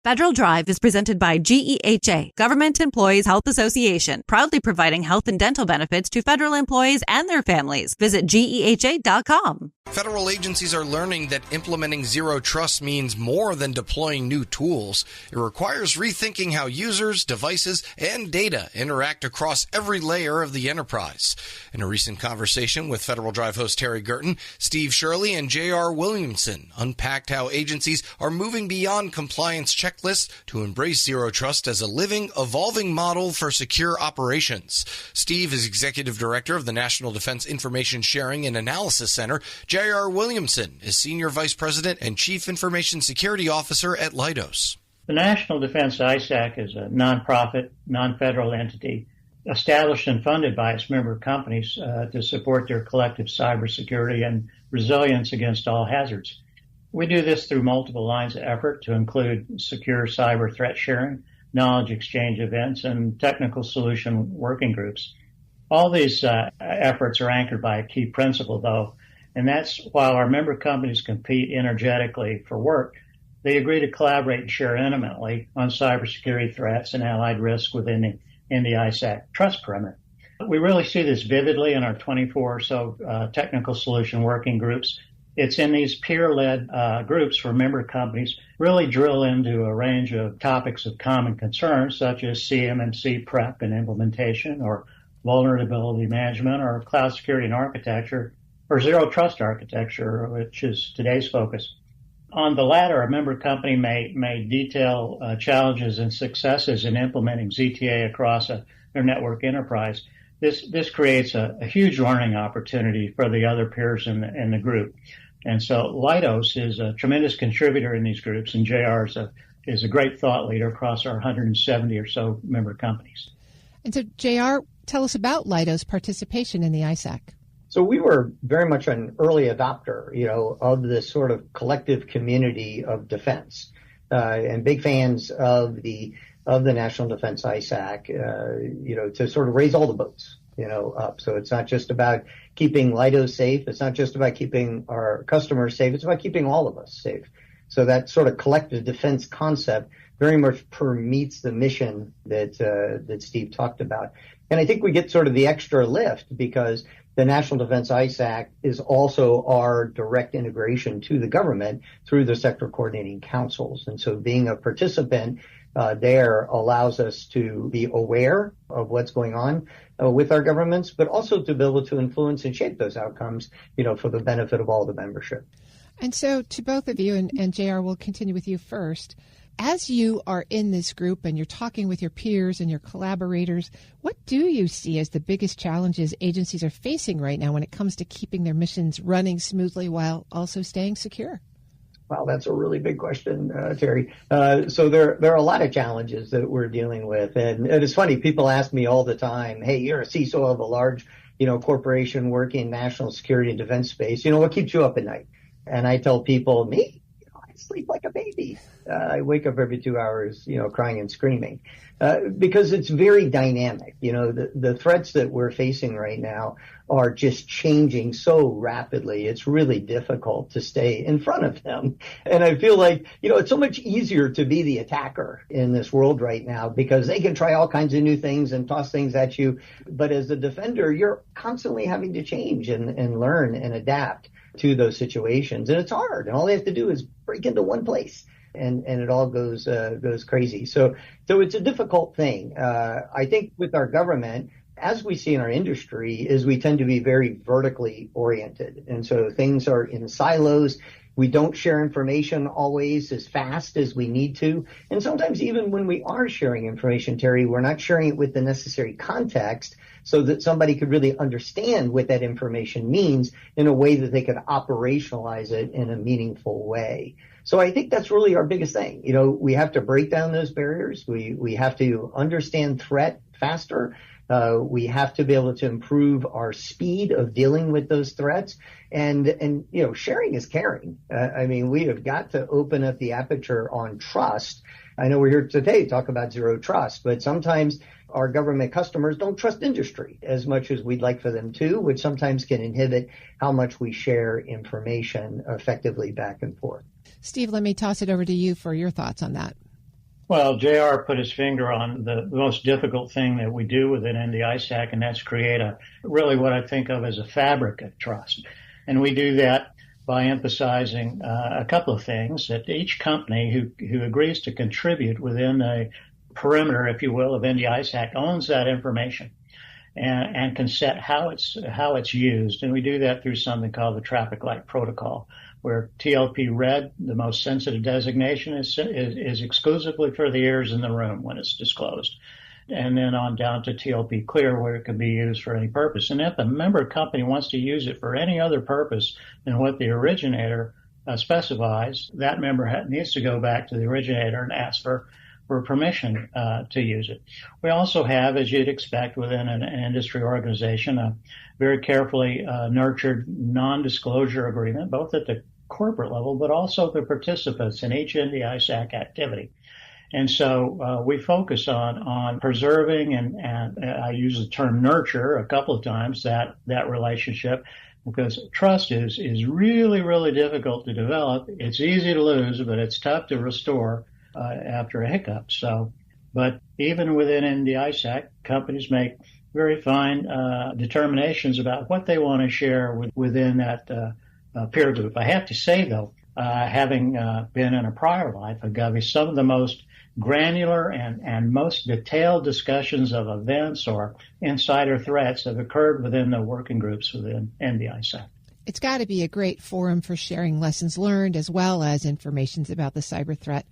Federal Drive is presented by GEHA, Government Employees Health Association, proudly providing health and dental benefits to federal employees and their families. Visit GEHA.com. Federal agencies are learning that implementing zero trust means more than deploying new tools. It requires rethinking how users, devices, and data interact across every layer of the enterprise. In a recent conversation with Federal Drive host Terry Gerton, Steve Shirley and J.R. Williamson unpacked how agencies are moving beyond compliance checklists to embrace zero trust as a living, evolving model for secure operations. Steve is Executive Director of the National Defense Information Sharing and Analysis Center. J.R. Williamson is Senior Vice President and Chief Information Security Officer at Lidos. The National Defense ISAC is a nonprofit, non-federal entity established and funded by its member companies to support their collective cybersecurity and resilience against all hazards. We do this through multiple lines of effort to include secure cyber threat sharing, knowledge exchange events, and technical solution working groups. All these efforts are anchored by a key principle, though, and that's while our member companies compete energetically for work, they agree to collaborate and share intimately on cybersecurity threats and allied risks within the ISAC trust perimeter. We really see this vividly in our 24 or so technical solution working groups. It's in these peer-led groups where member companies really drill into a range of topics of common concern, such as CMMC prep and implementation, or vulnerability management, or cloud security and architecture, or zero trust architecture, which is today's focus. On the latter, a member company may detail challenges and successes in implementing ZTA across their network enterprise. This creates a huge learning opportunity for the other peers in the group. And so Lidos is a tremendous contributor in these groups, and JR is a great thought leader across our 170 or so member companies. And so, JR, tell us about Lidos' participation in the ISAC. So we were very much an early adopter, of this sort of collective community of defense, and big fans of the National Defense ISAC, to sort of raise all the boats, up. So it's not just about keeping Lidos safe. It's not just about keeping our customers safe. It's about keeping all of us safe. So that sort of collective defense concept very much permeates the mission that Steve talked about. And I think we get sort of the extra lift because the National Defense ISAC is also our direct integration to the government through the sector coordinating councils. And so being a participant there allows us to be aware of what's going on with our governments, but also to be able to influence and shape those outcomes, for the benefit of all the membership. And so to both of you, and JR, we'll continue with you first. As you are in this group and you're talking with your peers and your collaborators, what do you see as the biggest challenges agencies are facing right now when it comes to keeping their missions running smoothly while also staying secure? Wow, that's a really big question, Terry. So there are a lot of challenges that we're dealing with. And it's funny, people ask me all the time, hey, you're a CISO of a large, corporation working in national security and defense space. What keeps you up at night? And I tell people, me? I sleep like a baby. I wake up every 2 hours, crying and screaming, because it's very dynamic. The threats that we're facing right now are just changing so rapidly. It's really difficult to stay in front of them. And I feel like, it's so much easier to be the attacker in this world right now because they can try all kinds of new things and toss things at you. But as a defender, you're constantly having to change and learn and adapt to those situations. And it's hard. And all they have to do is break into one place. And it all goes crazy. So it's a difficult thing. I think with our government, as we see in our industry, is we tend to be very vertically oriented. And so things are in silos. We don't share information always as fast as we need to. And sometimes even when we are sharing information, Terry, we're not sharing it with the necessary context so that somebody could really understand what that information means in a way that they could operationalize it in a meaningful way. So I think that's really our biggest thing. We have to break down those barriers. We have to understand threat faster. We have to be able to improve our speed of dealing with those threats. And sharing is caring. We have got to open up the aperture on trust. I know we're here today to talk about zero trust, but sometimes our government customers don't trust industry as much as we'd like for them to, which sometimes can inhibit how much we share information effectively back and forth. Steve, let me toss it over to you for your thoughts on that. Well, JR put his finger on the most difficult thing that we do within Lidos ISAC, and that's create really what I think of as a fabric of trust. And we do that by emphasizing a couple of things, that each company who agrees to contribute within a perimeter, if you will, of Lidos ISAC owns that information and can set how it's used. And we do that through something called the traffic light protocol, where TLP red, the most sensitive designation, is exclusively for the ears in the room when it's disclosed. And then on down to TLP clear, where it can be used for any purpose. And if a member company wants to use it for any other purpose than what the originator specifies, that member needs to go back to the originator and ask for permission to use it. We also have, as you'd expect within an industry organization, a very carefully nurtured non-disclosure agreement, both at the corporate level, but also the participants in each Lidos ISAC activity. And so we focus on preserving and I use the term nurture a couple of times, that relationship, because trust is really, really difficult to develop. It's easy to lose, but it's tough to restore after a hiccup. So, but even within Lidos ISAC, companies make very fine determinations about what they want to share within that peer group. I have to say, though, having been in a prior life of Govey, some of the most granular and most detailed discussions of events or insider threats have occurred within the working groups within Lidos ISAC. It's got to be a great forum for sharing lessons learned as well as information about the cyber threat.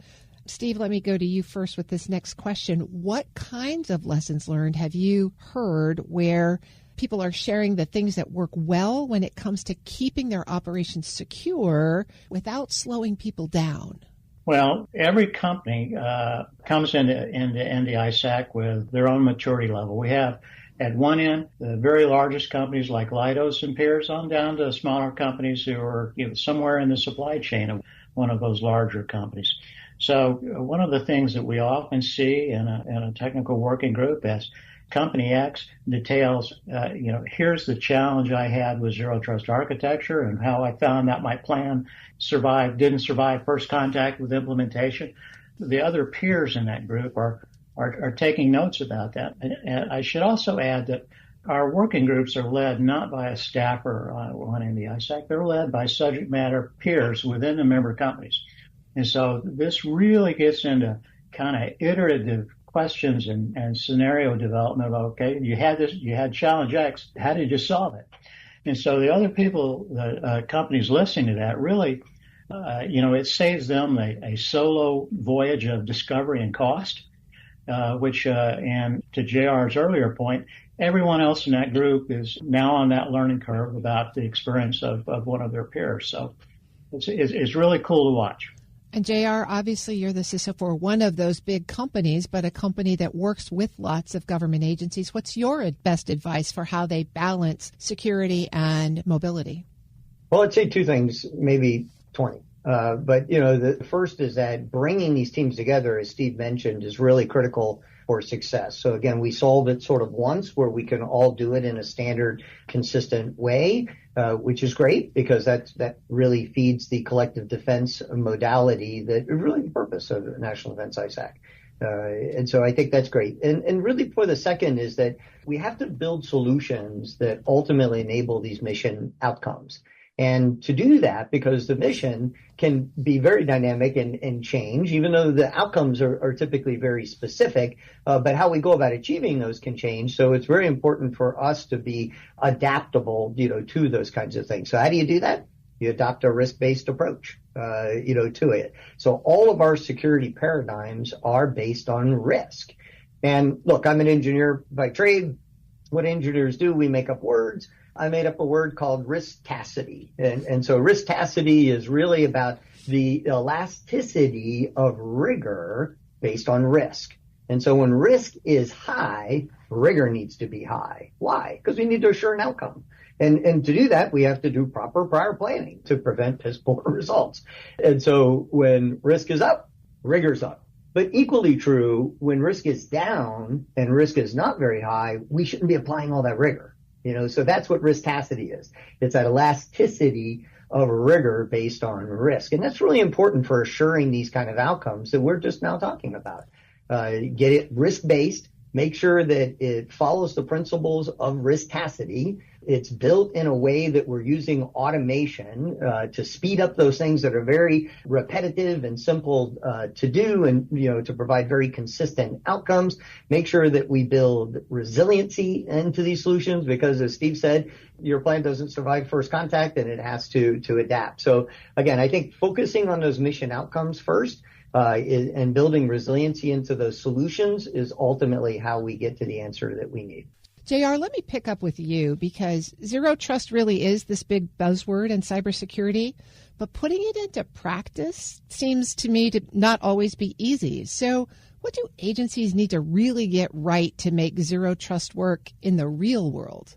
Steve, let me go to you first with this next question. What kinds of lessons learned have you heard where people are sharing the things that work well when it comes to keeping their operations secure without slowing people down? Well, every company comes into Lidos ISAC with their own maturity level. We have at one end the very largest companies like Lidos and peers on down to smaller companies who are somewhere in the supply chain of one of those larger companies. So one of the things that we often see in a technical working group is Company X details, here's the challenge I had with zero trust architecture and how I found that my plan didn't survive first contact with implementation. The other peers in that group are taking notes about that. And I should also add that our working groups are led not by a staffer on Lidos ISAC. They're led by subject matter peers within the member companies. And so this really gets into kind of iterative questions and scenario development of, okay, you had challenge X, how did you solve it? And so the other people, the companies listening to that really, it saves them a solo voyage of discovery and cost, which, and to JR's earlier point, everyone else in that group is now on that learning curve about the experience of one of their peers. So it's really cool to watch. And JR, obviously you're the CISO for one of those big companies, but a company that works with lots of government agencies. What's your best advice for how they balance security and mobility? Well, I'd say two things, maybe 20. But the first is that bringing these teams together, as Steve mentioned, is really critical for success. So again, we solve it sort of once where we can all do it in a standard, consistent way, which is great because that really feeds the collective defense modality that is really the purpose of the National Defense ISAC. And so I think that's great. And really for the second is that we have to build solutions that ultimately enable these mission outcomes. And to do that, because the mission can be very dynamic and change, even though the outcomes are typically very specific, but how we go about achieving those can change. So it's very important for us to be adaptable, to those kinds of things. So how do you do that? You adopt a risk-based approach, to it. So all of our security paradigms are based on risk. And look, I'm an engineer by trade. What engineers do, we make up words. I made up a word called riskacity. And so riskacity is really about the elasticity of rigor based on risk. And so when risk is high, rigor needs to be high. Why? Because we need to assure an outcome. And to do that, we have to do proper prior planning to prevent piss poor results. And so when risk is up, rigor's up. But equally true, when risk is down and risk is not very high, we shouldn't be applying all that rigor. So that's what riskacity is. It's that elasticity of rigor based on risk. And that's really important for assuring these kind of outcomes that we're just now talking about. Get it risk-based, make sure that it follows the principles of riskacity. It's built in a way that we're using automation to speed up those things that are very repetitive and simple to do, and to provide very consistent outcomes. Make sure that we build resiliency into these solutions, because as Steve said, your plant doesn't survive first contact and it has to adapt. So again, I think focusing on those mission outcomes first and building resiliency into those solutions is ultimately how we get to the answer that we need. JR, let me pick up with you, because zero trust really is this big buzzword in cybersecurity, but putting it into practice seems to me to not always be easy. So what do agencies need to really get right to make zero trust work in the real world?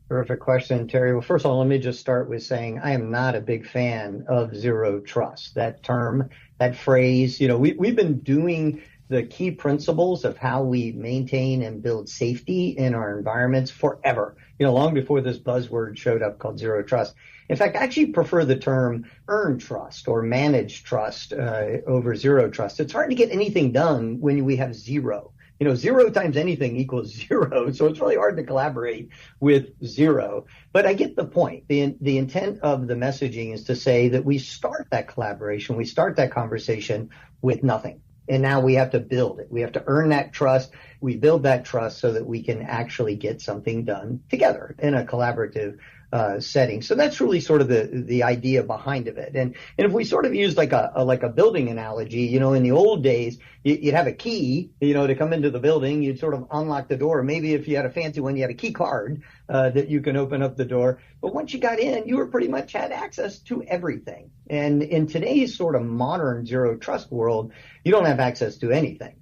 Terrific question, Terry. Well, first of all, let me just start with saying I am not a big fan of zero trust. That term, that phrase, we've been doing the key principles of how we maintain and build safety in our environments forever, long before this buzzword showed up called zero trust. In fact, I actually prefer the term earned trust or managed trust over zero trust. It's hard to get anything done when we have zero. Zero times anything equals zero. So it's really hard to collaborate with zero. But I get the point. The intent of the messaging is to say that we start that collaboration, we start that conversation with nothing. And now we have to build it. We have to earn that trust. We build that trust so that we can actually get something done together in a collaborative setting. So that's really sort of the idea behind of it. And if we sort of use like a building analogy, in the old days, you'd have a key, to come into the building. You'd sort of unlock the door. Maybe if you had a fancy one, you had a key card that you can open up the door. But once you got in, you were pretty much had access to everything. And in today's sort of modern zero trust world, you don't have access to anything.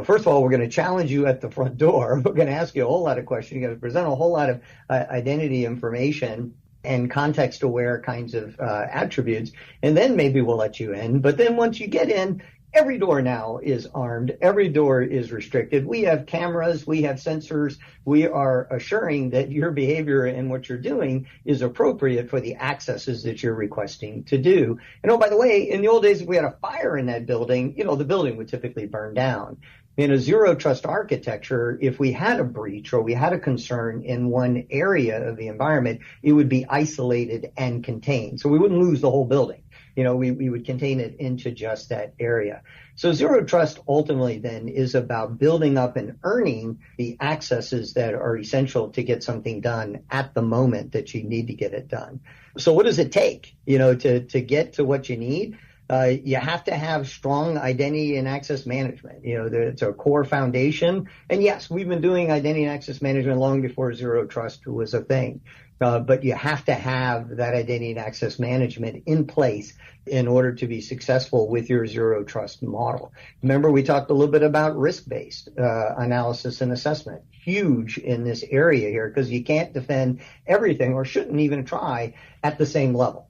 First of all, we're going to challenge you at the front door. We're going to ask you a whole lot of questions. You're going to present a whole lot of identity information and context-aware kinds of attributes, and then maybe we'll let you in. But then once you get in, every door now is armed. Every door is restricted. We have cameras. We have sensors. We are assuring that your behavior and what you're doing is appropriate for the accesses that you're requesting to do. And oh, by the way, in the old days, if we had a fire in that building, the building would typically burn down. In a zero trust architecture, if we had a breach or we had a concern in one area of the environment, it would be isolated and contained. So we wouldn't lose the whole building. We would contain it into just that area. So zero trust ultimately then is about building up and earning the accesses that are essential to get something done at the moment that you need to get it done. So what does it take, to get to what you need? You have to have strong identity and access management. It's a core foundation. And yes, we've been doing identity and access management long before zero trust was a thing. But you have to have that identity and access management in place in order to be successful with your zero trust model. Remember, we talked a little bit about risk-based analysis and assessment. Huge in this area here, because you can't defend everything, or shouldn't even try, at the same level.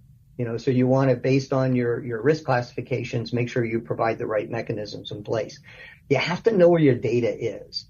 So you want it based on your risk classifications, make sure you provide the right mechanisms in place. You have to know where your data is.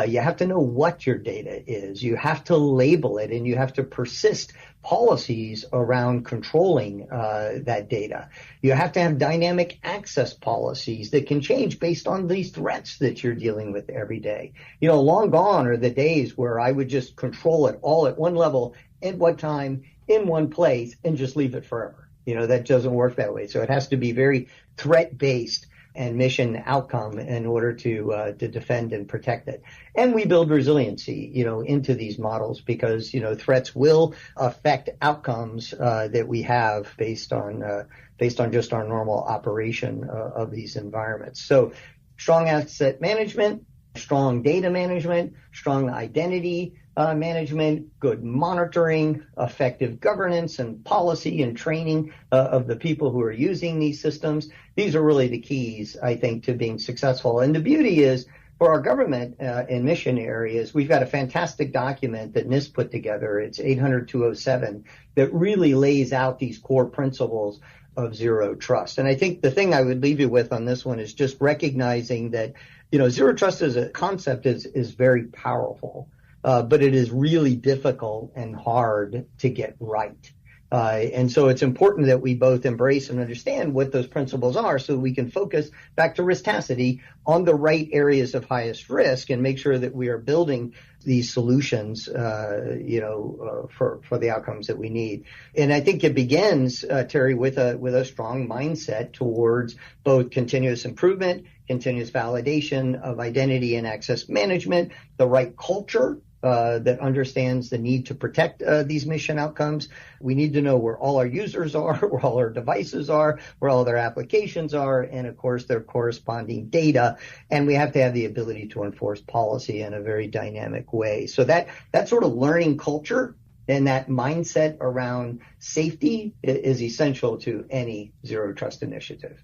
You have to know what your data is. You have to label it, and you have to persist policies around controlling that data. You have to have dynamic access policies that can change based on these threats that you're dealing with every day. Long gone are the days where I would just control it all at one level, at one time, in one place, and just leave it forever. That doesn't work that way. So it has to be very threat-based and mission outcome in order to defend and protect it. And we build resiliency, into these models, because, threats will affect outcomes that we have based on just our normal operation of these environments. So strong asset management, strong data management, strong identity management, good monitoring, effective governance and policy and training of the people who are using these systems. These are really the keys, I think, to being successful. And the beauty is, for our government and mission areas, we've got a fantastic document that NIST put together. It's 800-207 that really lays out these core principles of zero trust. And I think the thing I would leave you with on this one is just recognizing that, zero trust as a concept is very powerful. But it is really difficult and hard to get right. And so it's important that we both embrace and understand what those principles are so we can focus, back to riskacity, on the right areas of highest risk and make sure that we are building these solutions, for the outcomes that we need. And I think it begins, Terry, with a strong mindset towards both continuous improvement, continuous validation of identity and access management, the right culture that understands the need to protect these mission outcomes. We need to know where all our users are, where all our devices are, where all their applications are, and of course their corresponding data. And we have to have the ability to enforce policy in a very dynamic way. So that sort of learning culture and that mindset around safety is essential to any zero trust initiative.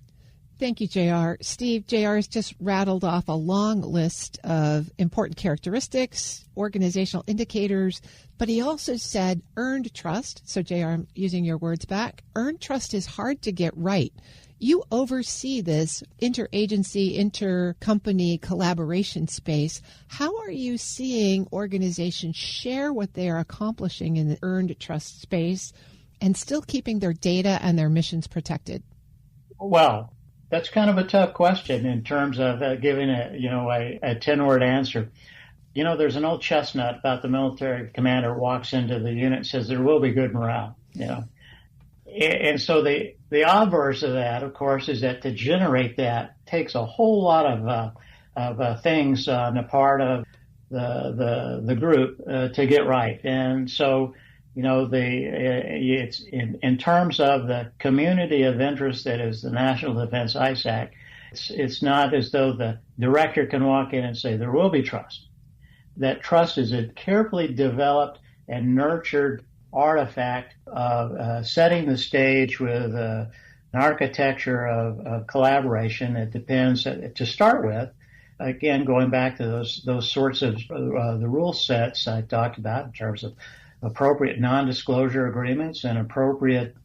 Thank you, JR. Steve, JR has just rattled off a long list of important characteristics, organizational indicators, but he also said earned trust. So, JR, I'm using your words back. Earned trust is hard to get right. You oversee this interagency, intercompany collaboration space. How are you seeing organizations share what they are accomplishing in the earned trust space and still keeping their data and their missions protected? Well, that's kind of a tough question in terms of giving a 10-word answer. There's an old chestnut about the military commander walks into the unit and says there will be good morale. And so the obverse of that, of course, is that to generate that takes a whole lot of things on the part of the group to get right. And so, it's in terms of the community of interest that is the National Defense ISAC, it's not as though the director can walk in and say there will be trust. That trust is a carefully developed and nurtured artifact of setting the stage with an architecture of collaboration that depends, to start with, again, going back to those sorts of the rule sets I talked about in terms of appropriate non-disclosure agreements and appropriate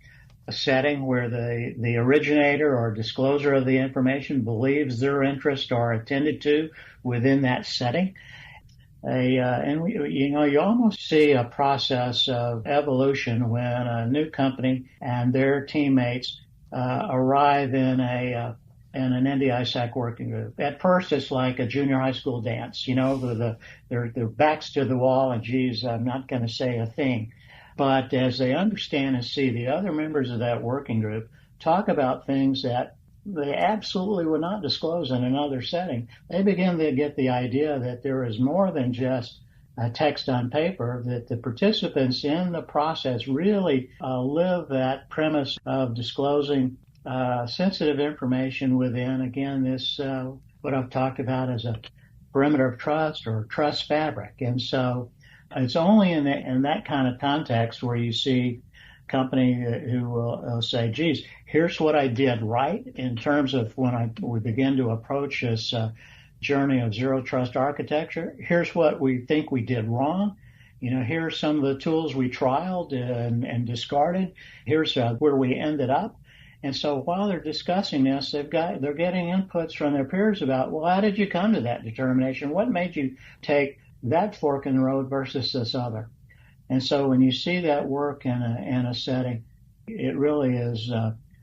setting where the originator or discloser of the information believes their interests are attended to within that setting. You almost see a process of evolution when a new company and their teammates arrive in an NDISAC working group. At first, it's like a junior high school dance. Their backs to the wall, and geez, I'm not going to say a thing. But as they understand and see the other members of that working group talk about things that they absolutely would not disclose in another setting, they begin to get the idea that there is more than just a text on paper, that the participants in the process really live that premise of disclosing sensitive information within, again, this, what I've talked about as a perimeter of trust or trust fabric. And so it's only in that kind of context where you see a company who will say, geez, here's what I did right in terms of when we begin to approach this journey of zero trust architecture. Here's what we think we did wrong. Here's some of the tools we trialed and discarded. Here's where we ended up. And so while they're discussing this, they're getting inputs from their peers about, well, how did you come to that determination? What made you take that fork in the road versus this other? And so when you see that work in a setting, it really is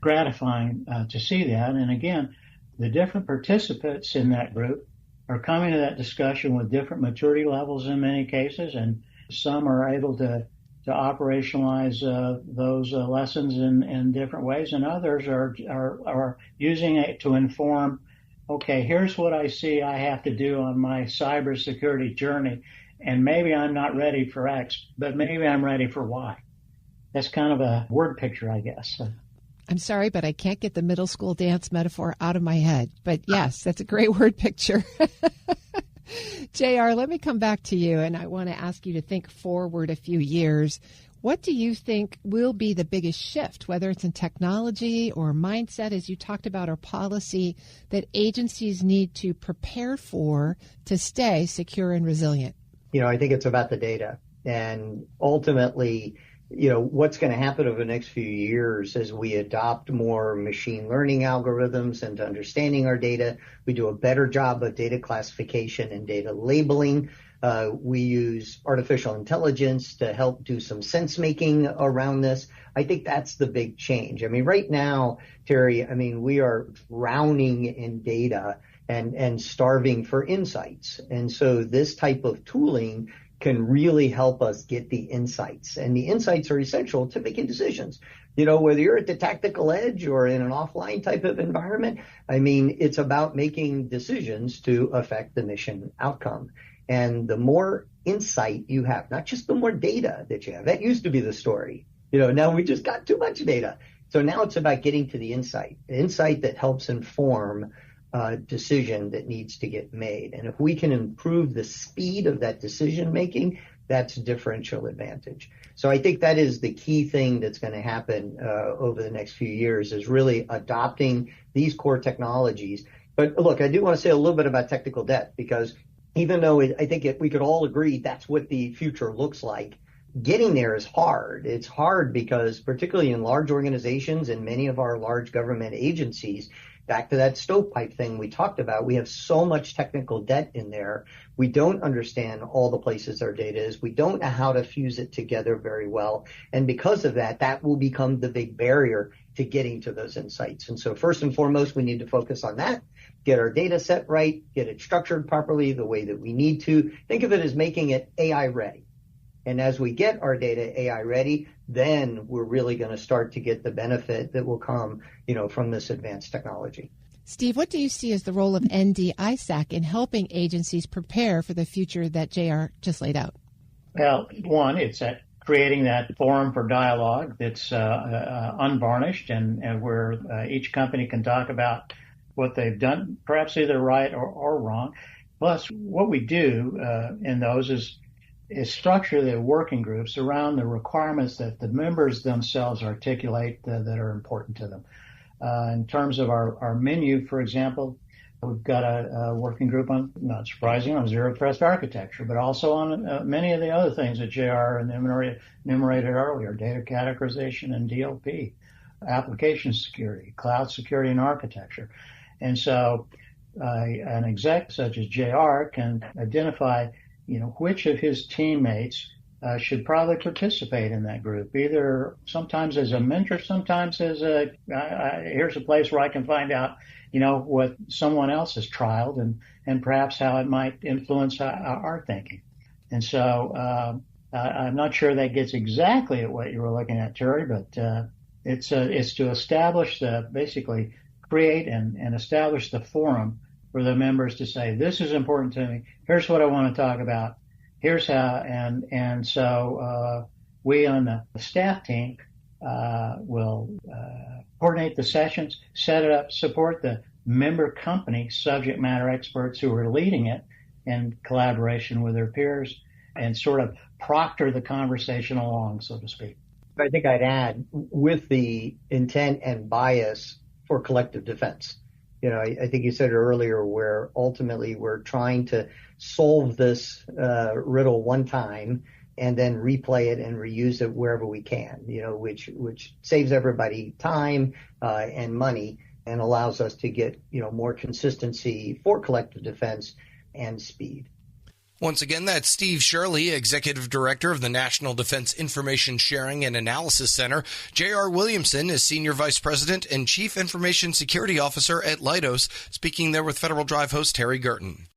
gratifying to see that. And again, the different participants in that group are coming to that discussion with different maturity levels in many cases, and some are able to operationalize those lessons in different ways, and others are using it to inform, okay, here's what I see I have to do on my cybersecurity journey, and maybe I'm not ready for X, but maybe I'm ready for Y. That's kind of a word picture, I guess. I'm sorry, but I can't get the middle school dance metaphor out of my head. But yes, that's a great word picture. JR, let me come back to you, and I want to ask you to think forward a few years. What do you think will be the biggest shift, whether it's in technology or mindset, as you talked about, or policy, that agencies need to prepare for to stay secure and resilient? I think it's about the data. And ultimately, what's going to happen over the next few years as we adopt more machine learning algorithms into understanding our data. We do a better job of data classification and data labeling. We use artificial intelligence to help do some sense making around this. I think that's the big change. I mean, right now, Terry, we are drowning in data and starving for insights. And so this type of tooling can really help us get the insights. And the insights are essential to making decisions. Whether you're at the tactical edge or in an offline type of environment, it's about making decisions to affect the mission outcome. And the more insight you have, not just the more data that you have, that used to be the story. Now we just got too much data. So now it's about getting to the insight that helps inform decision that needs to get made. And if we can improve the speed of that decision making, that's a differential advantage. So I think that is the key thing that's going to happen over the next few years, is really adopting these core technologies. But look, I do want to say a little bit about technical debt, because even though I think we could all agree that's what the future looks like, getting there is hard. It's hard because particularly in large organizations and many of our large government agencies, back to that stovepipe thing we talked about, we have so much technical debt in there. We don't understand all the places our data is. We don't know how to fuse it together very well. And because of that, that will become the big barrier to getting to those insights. And so first and foremost, we need to focus on that, get our data set right, get it structured properly the way that we need to. Think of it as making it AI ready. And as we get our data AI ready, then we're really going to start to get the benefit that will come, from this advanced technology. Steve, what do you see as the role of ND ISAC in helping agencies prepare for the future that JR just laid out? Well, one, it's at creating that forum for dialogue that's unvarnished and where each company can talk about what they've done, perhaps either right or wrong. Plus, what we do in those is structure the working groups around the requirements that the members themselves articulate that are important to them. In terms of our menu, for example, we've got a working group on, not surprising, on zero trust architecture, but also on many of the other things that JR enumerated earlier, data categorization and DLP, application security, cloud security and architecture. And so an exec such as JR can identify which of his teammates should probably participate in that group, either sometimes as a mentor, sometimes as here's a place where I can find out, what someone else has trialed and perhaps how it might influence our thinking. And so I'm not sure that gets exactly at what you were looking at, Terry, but it's to establish basically create and establish the forum for the members to say, this is important to me. Here's what I want to talk about. Here's how. And so we on the staff team will coordinate the sessions, set it up, support the member company subject matter experts who are leading it in collaboration with their peers, and sort of proctor the conversation along, so to speak. I think I'd add, with the intent and bias for collective defense. I think you said it earlier, where ultimately we're trying to solve this riddle one time and then replay it and reuse it wherever we can, which saves everybody time and money and allows us to get, more consistency for collective defense and speed. Once again, that's Steve Shirley, Executive Director of the National Defense Information Sharing and Analysis Center. J.R. Williamson is Senior Vice President and Chief Information Security Officer at Lidos, speaking there with Federal Drive host Terry Gerton.